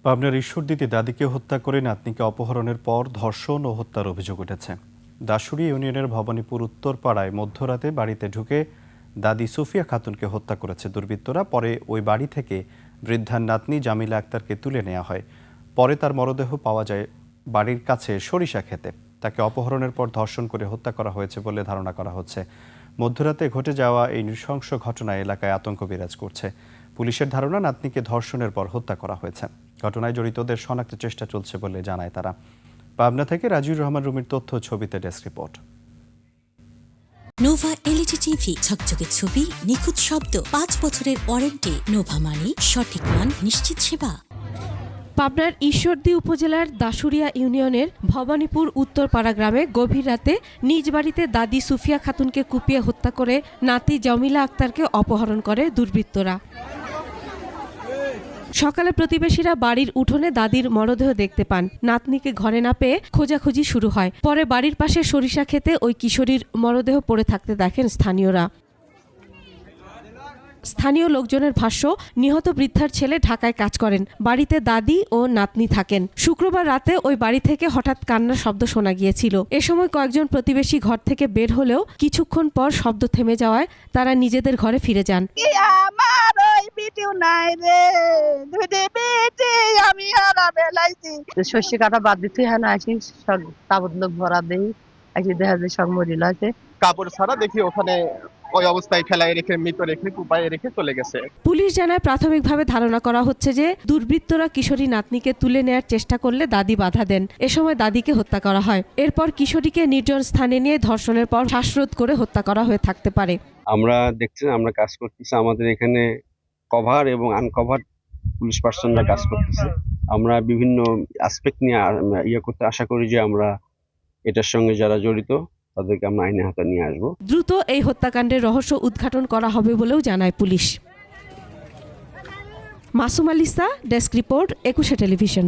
পাবনার ঈশ্বরদীতে দাদিকে হত্যা করে নাতনিকে অপহরণের পর ধর্ষণ ও হত্যার অভিযোগ উঠেছে। দাসুরি ইউনিয়নের ভবানীপুর উত্তরপাড়ায় মধ্যরাতে বাড়িতে ঢুকে দাদি সুফিয়া খাতুনকে হত্যা করেছে দুর্বৃত্তরা। পরে ওই বাড়ি থেকে বৃদ্ধার নাতনি জামিলা আক্তারকে তুলে নেওয়া হয়। পরে তার মরদেহ পাওয়া যায় বাড়ির কাছে সরিষা খেতে। তাকে অপহরণের পর ধর্ষণ করে হত্যা করা হয়েছে বলে ধারণা করা হচ্ছে। মধ্যরাতে ঘটে যাওয়া এই নৃশংস ঘটনায় এলাকায় আতঙ্ক বিরাজ করছে। পুলিশের ধারণা নাতনিকে ধর্ষণের পর হত্যা করা হয়েছে। ঘটনায় জড়িতদের শনাক্তের চেষ্টা চলছে বলে জানায় তারা। পাবনা থেকে রাজিউর রহমান রুমির তথ্য, ছবিতে desk report. Nova LED TV, ঝকঝকে ছবি, নিখুঁত শব্দ, 5 বছরের ওয়ারেন্টি। নোভা মানি সঠিক মান, নিশ্চিত সেবা। পাবনার ঈশ্বরদী উপজেলার দাসুরিয়া ইউনিয়নের ভবানীপুর উত্তরপাড়া গ্রামে গভীর রাতে নিজ বাড়িতে দাদি সুফিয়া খাতুনকে কুপিয়ে হত্যা করে নাতি জামিলা আক্তারকে অপহরণ করে দুর্বৃত্তরা। সকালে প্রতিবেশীরা বাড়ির উঠোনে দাদির মরদেহ দেখতে পান। নাতনিকে ঘরে না পেয়ে খোঁজাখুঁজি শুরু হয়। পরে বাড়ির পাশে সরিষা খেতে ওই কিশোরীর মরদেহ পড়ে থাকতে দেখেন স্থানীয়রা। স্থানীয় লোকজনের ভাষ্য, নিহত বৃদ্ধার ছেলে ঢাকায় কাজ করেন, বাড়িতে দাদি ও নাতনি থাকেন। শুক্রবার রাতে ওই বাড়ি থেকে হঠাৎ কান্নার শব্দ শোনা গিয়েছিল। এ সময় কয়েকজন প্রতিবেশী ঘর থেকে বের হলেও কিছুক্ষণ পর শব্দ থেমে যাওয়ায় তারা নিজেদের ঘরে ফিরে যান। শস্য কাটা বাদ দিতে হয় না, আসি সব তাবৎ লোক ভরা দেই, আসি দেখা যায় সব মরিলা আছে। কাপড় ছাড়া দেখি ওখানে ওই অবস্থায় ফেলায় রেখে, মৃত রেখে, কুপায় রেখে চলে গেছে। পুলিশ জানায়, প্রাথমিকভাবে ধারণা করা হচ্ছে যে দুর্বৃত্তরা কিশোরী নাতনিকে তুলে নেয়ার চেষ্টা করলে দাদি বাধা দেন। এ সময় দাদিকে হত্যা করা হয়। এরপর কিশোরীকে নির্জন স্থানে নিয়ে ধর্ষণের পর শ্বাসরোধ করে হত্যা করা হয়ে থাকতে পারে। আমরা দেখছি, আমরা কাজ করতেছি, আমাদের এখানে কভার এবং আনকভার পুলিশ পার্সনরা কাজ করতেছে। আমরা বিভিন্ন অ্যাসপেক্ট নিয়ে করতে আশা করি যে আমরা এটার সঙ্গে যারা জড়িত তাদেরকে আমরা আইনের হাতে নিয়ে আসবো। দ্রুত এই হত্যাকাণ্ডের রহস্য উদ্ঘাটন করা হবে বলেও জানায় police. Masum আলিসা, desk report, 21 television.